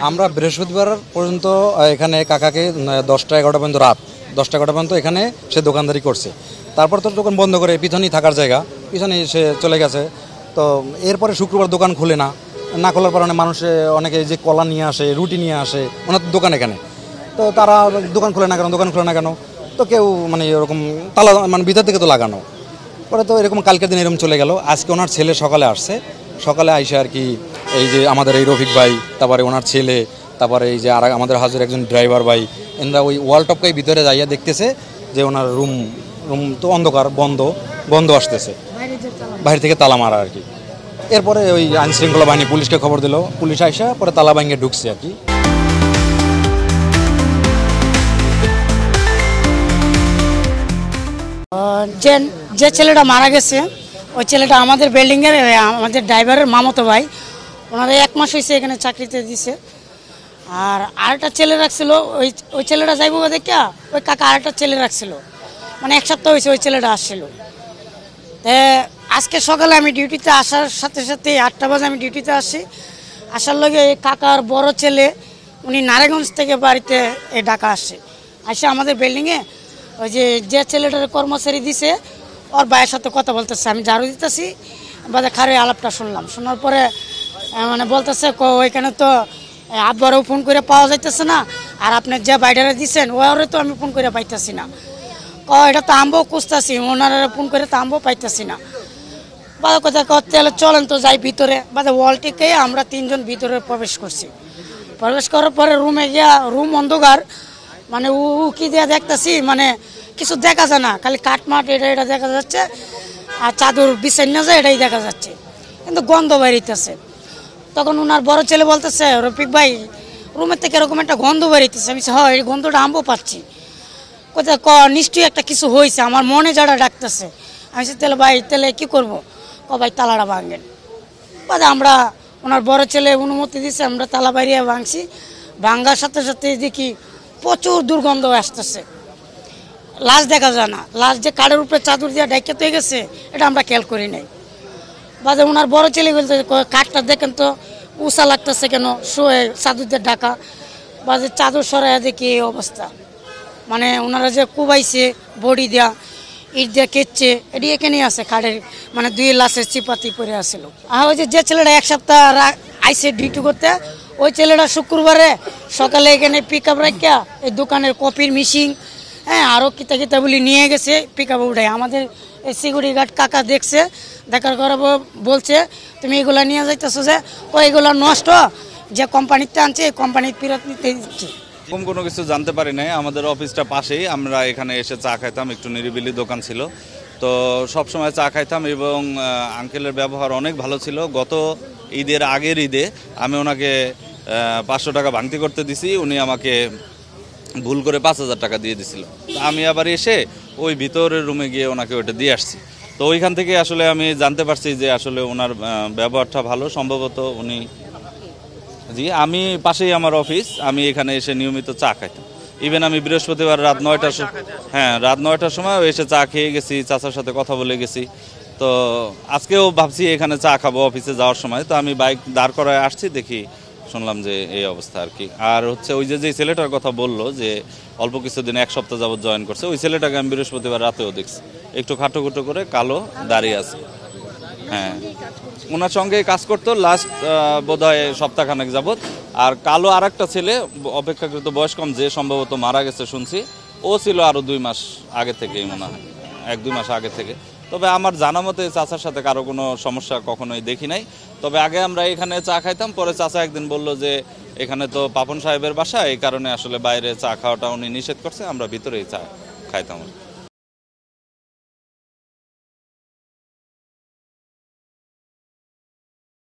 আমরা বৃহস্পতিবার পর্যন্ত এখানে কাকাকে 10টা-11টা পর্যন্ত রাত 10টা-11টা পর্যন্ত এখানে সে দোকানদারি করছে। তারপর তো দোকান বন্ধ করে পিছনেই থাকার জায়গা, পিছনেই সে চলে গেছে। তো এরপরে শুক্রবার দোকান খুলে না খোলার কারণে মানুষে অনেকে যে কলা নিয়ে আসে, রুটি নিয়ে আসে, ওনার দোকান এখানে। তো তারা দোকান খুলে না কেন, তো কেউ মানে এরকম তালা মানে ভিতর থেকে তো লাগানো। পরে তো এরকম কালকের দিন এরকম চলে গেল। আজকে ওনার ছেলে সকালে আসছে, সকালে আইসে আর কি এই যে আমাদের এই রফিক ভাই, তারপরে ওনার ছেলে, তারপরে এই যে আর আমাদের হাজুর একজন ড্রাইভার ভাই, এনরা ওই ওয়ালটপকাই ভিতরে যাইয়া দেখতেছে যে ওনার রুম তো অন্ধকার, গন্ধ আসতেছে, বাইরে থেকে তালা মারা আর কি। এরপরে ওই আইনশৃঙ্খলা বাহিনী পুলিশকে খবর দিল, পুলিশ আইসা পরে তালা ভাঙিয়ে ঢুকছে আর কি। যে ছেলেটা মারা গেছে ওই ছেলেটা আমাদের বিল্ডিংয়ের আমাদের ড্রাইভারের মামাতো ভাই। ওনারা 1 মাস হয়েছে এখানে চাকরিতে দিছে। আর আরেকটা ছেলে রাখছিল, ওই ছেলেটা যাইব দেখা ওই কাকা আরেকটা ছেলে রাখছিল, মানে 1 সপ্তাহ হয়েছে ওই ছেলেটা আসছিল। আজকে সকালে আমি ডিউটিতে আসার সাথে 8টা বাজে আমি ডিউটিতে আসি। আসার লগে এই কাকার বড় ছেলে উনি নারায়ণগঞ্জ থেকে বাড়িতে ঢাকা আসে, আমাদের বিল্ডিংয়ে ওই যে ছেলেটার কর্মচারী দিছে ওর ভাইয়ের সাথে কথা বলতেছে। আমি ঝাড়ু দিতেছি, বাজে খারে আলাপটা শোনার পরে মানে বলতেছে ওইখানে তো আব্বারও ফোন করে পাওয়া যাইতেছে না, আর আপনি যে বাইডারে দিচ্ছেন ওরে তো আমি ফোন করে পাইতেছি না। এটা তো আমরাও খুঁজতেছি, ওনারা ফোন করে তো আমরাও পাইতেছি না। বাদা কথা তাহলে চলেন তো যাই ভিতরে। বাদে ওয়ালটিকে আমরা 3 জন ভিতরে প্রবেশ করছি। প্রবেশ করার পরে রুমে গিয়া রুম অন্ধকার, মানে কি দিয়ে দেখতেছি মানে কিছু দেখা যায় না, খালি কাঠমাট এটা দেখা যাচ্ছে, আর চাদর বিছাই না যায় এটাই দেখা যাচ্ছে, কিন্তু গন্ধ বেরিতেছে। তখন ওনার বড় ছেলে বলতেছে, রফিক ভাই রুমের থেকে এরকম একটা গন্ধ বেরিতেছে। আমি হয় এই গন্ধটা আমরাও পাচ্ছি, কোথায় নিশ্চয়ই একটা কিছু হয়েছে, আমার মনে যারা ডাকতেছে। আমি তাহলে ভাই তাহলে কী করবো, ভাই তালাটা ভাঙেন। বাদে আমরা ওনার বড় ছেলে অনুমতি দিচ্ছে, আমরা তালা বাইরে ভাঙছি। ভাঙার সাথে দেখি প্রচুর দুর্গন্ধ আসতেছে, লাশ দেখা যায় না। লাশ যে কাঠের উপরে চাদর দিয়ে ডাইকে তো গেছে এটা আমরা খেয়াল করি নাই। বাদে ওনার বড় ছেলে বলতে কাঠটা দেখেন তো উষা লাগতেছে কেন, শোয়ে চাদর দিয়ে ঢাকা। বাদে চাদর সরাইয়া দেখি এই অবস্থা, মানে ওনারা যে কুবাইছে বডি দেওয়া ইট দিয়ে কেটছে, এটি এখানেই আছে কাঠের, মানে 2 লাশের চিপাতি পরে আসছিল। আর ওই যে ছেলেটা 1 সপ্তাহ আইসে ডিউটি করতে, ওই ছেলেটা শুক্রবারে সকালে এখানে পিক আপ রাখিয়া এই দোকানের কপির মেশিন, হ্যাঁ আরও কিতাবগুলি নিয়ে গেছে পিক আপে উঠাই। আমাদের এই সিকিউরিটি গার্ড কাকা দেখছে, দেখার পরে বলছে তুমি এগুলা নিয়ে যাইতেছো যে এগুলা নষ্ট, যে কোম্পানিতে আনছে এই কোম্পানির ফেরত নিতে দিচ্ছে। এরকম কোনো কিছু জানতে পারি নাই। আমাদের অফিসটা পাশেই, আমরা এখানে এসে চা খাইতাম, একটু নিরিবিলি দোকান ছিল, তো সব সময় চা খাইতাম এবং আঙ্কেলের ব্যবহার অনেক ভালো ছিল। গত ঈদের আগের ঈদে আমি ওনাকে 500 টাকা ভাঙতি করতে দিছি, উনি আমাকে ভুল করে 5000 টাকা দিয়ে দিছিল। আমি আবার এসে ওই ভিতরের রুমে গিয়ে ওনাকে ওইটা দিয়ে আসছি। তো ওইখান থেকে আসলে আমি জানতে পারছি যে আসলে ওনার ব্যবহারটা ভালো। সম্ভবত উনি জি, আমি পাশেই আমার অফিস, আমি এখানে এসে নিয়মিত চা খাইতাম। ইভেন আমি বৃহস্পতিবার রাত 9টার সময় এসে চা খেয়ে গেছি, চাচার সাথে কথা বলে গেছি। তো আজকেও ভাবছি এখানে চা খাবো অফিসে যাওয়ার সময়, তো আমি বাইক দাঁড় করায় আসছি, দেখি শুনলাম যে এই অবস্থা আর কি। আর হচ্ছে ওই যে ছেলেটার কথা বললো যে অল্প কিছুদিন 1 সপ্তাহ যাবত জয়েন করছে, ওই ছেলেটাকে আমি বৃহস্পতিবার রাতেও দেখছি, একটু খাটো করে কালো দাঁড়িয়ে আছে। হ্যাঁ, ওনার সঙ্গে কাজ করতো লাস্ট বোধহয় সপ্তাহখানেক যাবত। আর কালো আর একটা ছেলে অপেক্ষাকৃত বয়স কম, যে সম্ভবত মারা গেছে শুনছি, ও ছিল আরও 2 মাস আগে থেকেই, মনে হয় 1-2 মাস আগে থেকে। তবে আমার জানা মতে চাচার সাথে কারো কোনো সমস্যা কখনোই দেখি নাই। তবে আগে আমরা এখানে চা খাইতাম, পরে চাচা একদিন বলল যে এখানে তো পাপন সাহেবের বাসা, এই কারণে আসলে বাইরে চা খাওয়াটা উনি নিষেধ করছে, আমরা ভিতরেই চা খাইতাম।